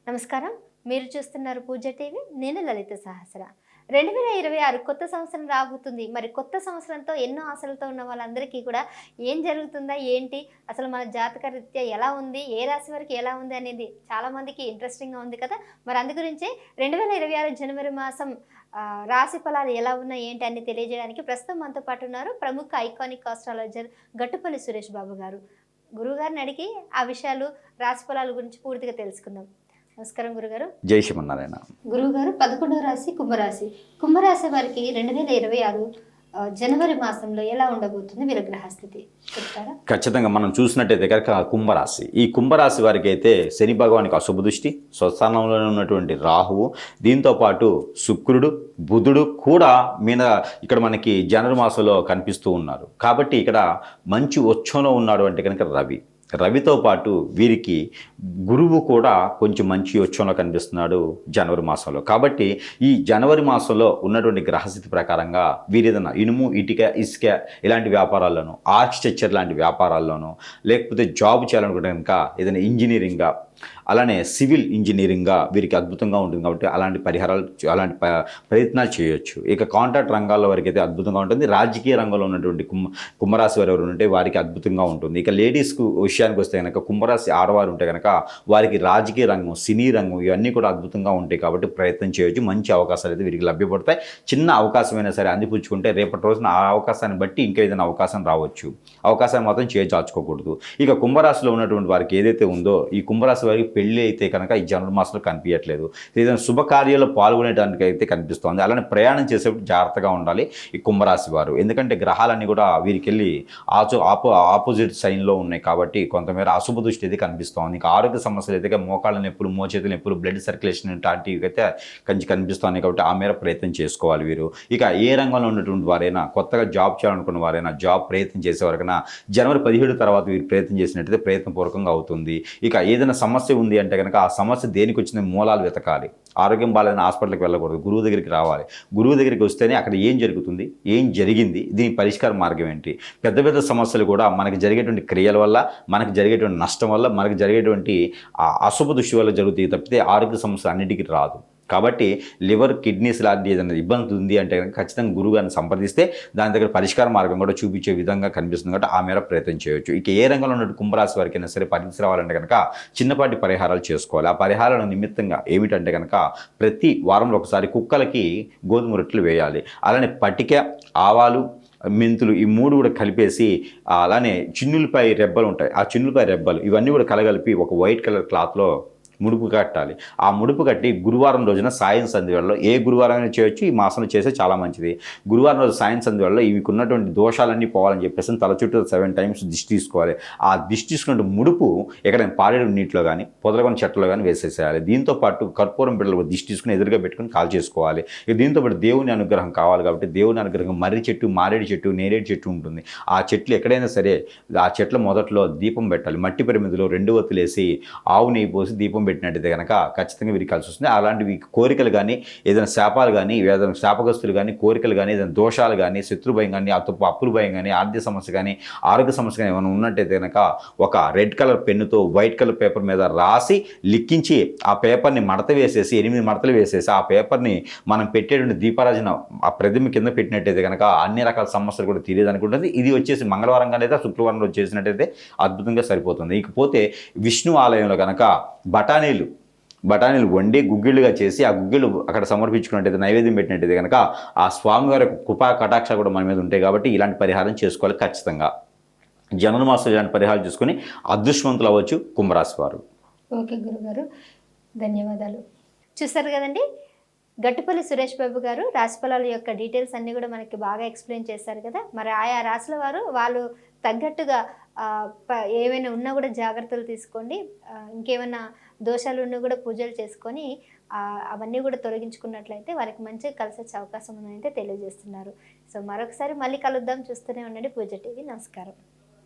నమస్కారం. మీరు చూస్తున్నారు పూజ టీవీ. నేను లలిత సహస్ర. 2026 కొత్త సంవత్సరం రాబోతుంది. మరి కొత్త సంవత్సరంతో ఎన్నో ఆశలతో ఉన్న వాళ్ళందరికీ కూడా ఏం జరుగుతుందా ఏంటి? అసలు మన జాతక రీత్యా ఎలా ఉంది? ఏ రాశి వారికి ఎలా ఉంది అనేది చాలామందికి ఇంట్రెస్టింగ్‌గా ఉంది కదా! మరి అందు గురించే 2026 జనవరి మాసం రాశి ఫలాలు ఎలా ఉన్నాయి ఏంటి అని తెలియజేయడానికి ప్రస్తుతం మనతో పాటు ఉన్నారు ప్రముఖ ఐకానిక్ ఆస్ట్రాలజర్ గట్టుపల్లి సురేష్ బాబు గారు. గురువుగారిని అడిగి ఆ విషయాలు రాశి ఫలాల గురించి పూర్తిగా తెలుసుకుందాం. నమస్కారం గురుగారు. జై శ్రీమన్నారాయణ. గురువుగారు 11వ రాశి కుంభరాశి. కుంభరాశి వారికి 2026 జనవరి మాసంలో ఎలా ఉండబోతుంది వీళ్ళ గ్రహస్థితి చెప్తారా? ఖచ్చితంగా మనం చూసినట్టయితే కనుక కుంభరాశి, ఈ కుంభరాశి వారికి అయితే శని భగవానికి అశుభ దృష్టి, స్వస్థానంలో ఉన్నటువంటి రాహువు, దీంతోపాటు శుక్రుడు, బుధుడు కూడా ఇక్కడ మనకి జనవరి మాసంలో కనిపిస్తూ ఉన్నారు. కాబట్టి ఇక్కడ మంచి ఉచ్చంలో ఉన్నాడు అంటే కనుక రవితో పాటు వీరికి గురువు కూడా కొంచెం మంచి యోచనలో కనిపిస్తున్నాడు జనవరి మాసంలో. కాబట్టి ఈ జనవరి మాసంలో ఉన్నటువంటి గ్రహస్థితి ప్రకారంగా వీరు ఏదైనా ఇనుము, ఇటుక, ఇసుక ఇలాంటి వ్యాపారాల్లోనూ, ఆర్కిటెక్చర్ లాంటి వ్యాపారాల్లోనూ, లేకపోతే జాబ్ చేయాలనుకుంటే కనుక ఏదైనా ఇంజనీరింగ్గా, అలానే సివిల్ ఇంజనీరింగ్గా వీరికి అద్భుతంగా ఉంటుంది. కాబట్టి అలాంటి ప్రయత్నాలు చేయొచ్చు. ఇక కాంట్రాక్ట్ రంగాల్లో వరకు అయితే అద్భుతంగా ఉంటుంది. రాజకీయ రంగంలో ఉన్నటువంటి కుంభరాశి వారు ఎవరు ఉంటే వారికి అద్భుతంగా ఉంటుంది. ఇక లేడీస్కు విషయానికి వస్తే కనుక కుంభరాశి ఆడవారు ఉంటే కనుక వారికి రాజకీయ రంగం, సినీ రంగం ఇవన్నీ కూడా అద్భుతంగా ఉంటాయి. కాబట్టి ప్రయత్నం చేయొచ్చు. మంచి అవకాశాలు అయితే వీరికి లభ్యపడతాయి. చిన్న అవకాశమైనా సరే అందిపుచ్చుకుంటే రేపటి రోజున ఆ అవకాశాన్ని బట్టి ఇంకా ఏదైనా అవకాశం రావచ్చు. అవకాశాన్ని మాత్రం చేజార్చుకోకూడదు. ఇక కుంభరాశిలో ఉన్నటువంటి వారికి ఏదైతే ఉందో, ఈ కుంభరాశి వారికి పెళ్లి అయితే కనుక ఈ జనవరి మాసంలో కనిపించట్లేదు. ఏదైనా శుభకార్యాల్లో పాల్గొనేటానికి అయితే కనిపిస్తోంది. అలానే ప్రయాణం చేసేప్పుడు జాగ్రత్తగా ఉండాలి ఈ కుంభరాశి వారు. ఎందుకంటే గ్రహాలన్నీ కూడా వీరికి వెళ్ళి ఆపోజిట్ సైన్లో ఉన్నాయి. కాబట్టి కొంతమేర అశుభ దృష్టి అయితే కనిపిస్తోంది. ఇంకా ఆరోగ్య సమస్యలు అయితే మోకాళ్ళ నొప్పులు, మోచేతుల నొప్పులు, బ్లడ్ సర్క్యులేషన్ లాంటివి అయితే కనిపిస్తున్నాయి. కాబట్టి ఆ మేర ప్రయత్నం చేసుకోవాలి వీరు. ఇక ఏ రంగంలో ఉన్నటువంటి వారైనా, కొత్తగా జాబ్ చేయాలనుకున్న వారైనా, జాబ్ ప్రయత్నం చేసేవారికైనా జనవరి 17 తర్వాత వీరు ప్రయత్నం చేసినట్టయితే ప్రయత్నపూర్వకంగా అవుతుంది. ఇక ఏదైనా సమస్య ఉంది అంటే కనుక ఆ సమస్య దేనికి వచ్చిన మూలాలు వెతకాలి. ఆరోగ్యం బాగాలేదని హాస్పిటల్కి వెళ్ళకూడదు, గురువు దగ్గరికి రావాలి. గురువు దగ్గరికి వస్తేనే అక్కడ ఏం జరుగుతుంది, ఏం జరిగింది, దీని పరిష్కార మార్గం ఏంటి. పెద్ద పెద్ద సమస్యలు కూడా మనకి జరిగేటువంటి క్రియల వల్ల, మనకి జరిగేటువంటి నష్టం వల్ల, మనకి జరిగేటువంటి అశుభ దృష్టి వల్ల జరుగుతాయి తప్పితే ఆరోగ్య సమస్య అన్నిటికీ రాదు. కాబట్టి లివర్, కిడ్నీస్ లాంటి ఏదైనా ఇబ్బంది ఉంది అంటే కనుక ఖచ్చితంగా గురువుగారిని సంప్రదిస్తే దాని దగ్గర పరిష్కార మార్గం కూడా చూపించే విధంగా కనిపిస్తుంది. కాబట్టి ఆ మేర ప్రయత్నం చేయొచ్చు. ఇక ఏ రంగంలో ఉన్నట్టు కుంభరాశి వారికైనా సరే పరిస్థితి రావాలంటే కనుక చిన్నపాటి పరిహారాలు చేసుకోవాలి. ఆ పరిహారాల నిమిత్తంగా ఏమిటంటే కనుక ప్రతి వారంలో ఒకసారి కుక్కలకి గోధుమ రొట్టెలు వేయాలి. అలానే పటిక, ఆవాలు, మెంతులు ఈ 3 కూడా కలిపేసి, అలానే చిన్నులపై రెబ్బలు ఉంటాయి, ఆ చిన్నులపై రెబ్బలు ఇవన్నీ కూడా కలగలిపి ఒక వైట్ కలర్ క్లాత్లో ముడుపు కట్టాలి. ఆ ముడుపు కట్టి గురువారం రోజున సాయం సంధ్యవేళలో, ఏ గురువారం అయినా చేయొచ్చు, ఈ మాసంలో చేస్తే చాలా మంచిది. గురువారం రోజు సాయం సంధ్యవేళలో ఇవికి ఉన్నటువంటి దోషాలన్నీ పోవాలని చెప్పేసి తల చుట్టూ 7 టైమ్స్ దిష్టి తీసుకోవాలి. ఆ దిష్టి తీసుకున్న ముడుపు ఎక్కడైనా పారేడు నీటిలో కానీ, పొదలకొని చెట్లలో కానీ వేసేసేయాలి. దీంతోపాటు కర్పూరం బిళ్ళలు దిష్టి తీసుకుని ఎదురుగా పెట్టుకుని కాల్ చేసుకోవాలి. ఇక దీంతోపాటు దేవుని అనుగ్రహం కావాలి. కాబట్టి దేవుని అనుగ్రహం మర్రి చెట్టు, మారేడు చెట్టు, నేరేడు చెట్టు ఉంటుంది. ఆ చెట్లు ఎక్కడైనా సరే ఆ చెట్ల మొదట్లో దీపం పెట్టాలి. మట్టి పిరమిదిలో 2 ఒత్తులేసి ఆవు నెయ్యి పోసి దీపం పెట్టినట్టయితే కనుక ఖచ్చితంగా వీరికి కలిసి వస్తుంది. అలాంటివి కోరికలు కానీ, ఏదైనా శాపాలు కానీ, ఏదైనా శాపగ్రస్తులు కానీ, కోరికలు కానీ, ఏదైనా దోషాలు కానీ, శత్రు భయం కానీ, అప్పుల భయం కానీ, ఆర్థిక సమస్య కానీ, ఆరోగ్య సమస్య కానీ ఏమైనా ఉన్నట్టయితే కనుక ఒక రెడ్ కలర్ పెన్నుతో వైట్ కలర్ పేపర్ మీద రాసి లిఖించి ఆ పేపర్ని మడత వేసేసి 8 మడతలు వేసేసి ఆ పేపర్ని మనం పెట్టేటువంటి దీపారాజన ఆ ప్రతిమ కింద పెట్టినట్టయితే కనుక అన్ని రకాల సమస్యలు కూడా తీరేదానికి ఉంటుంది. ఇది వచ్చేసి మంగళవారం కానీ లేదా శుక్రవారం రోజు చేసినట్టయితే అద్భుతంగా సరిపోతుంది. ఇకపోతే విష్ణు ఆలయంలో కనుక బఠానీలు వండి గుగ్గిళ్ళుగా చేసి ఆ గుగ్గిళ్ళు అక్కడ సమర్పించుకున్నట్టయితే, నైవేద్యం పెట్టినట్టయితే కనుక ఆ స్వామివారి కృపా కటాక్ష కూడా మన మీద ఉంటాయి. కాబట్టి ఇలాంటి పరిహారం చేసుకోవాలి ఖచ్చితంగా. జనవరి మాసం ఇలాంటి పరిహారం చేసుకుని అదృష్టవంతులు అవ్వచ్చు కుంభరాశి వారు. ఓకే గురుగారు, ధన్యవాదాలు. చూసారు కదండి, గట్టుపల్లి సురేష్ బాబు గారు రాశిఫలాల యొక్క డీటెయిల్స్ అన్నీ కూడా మనకి బాగా ఎక్స్ప్లెయిన్ చేశారు కదా. మరి ఆయా రాశుల వారు వాళ్ళు తగ్గట్టుగా ఏమైనా ఉన్నా కూడా జాగ్రత్తలు తీసుకోండి. ఇంకేమైనా దోషాలు ఉన్నా కూడా పూజలు చేసుకొని అవన్నీ కూడా తొలగించుకున్నట్లయితే వారికి మంచిగా కలిసి వచ్చే అవకాశం ఉందని అయితే తెలియజేస్తున్నారు. సో మరొకసారి మళ్ళీ కలుద్దాం. చూస్తూనే ఉండండి పూజ టీవీ. నమస్కారం.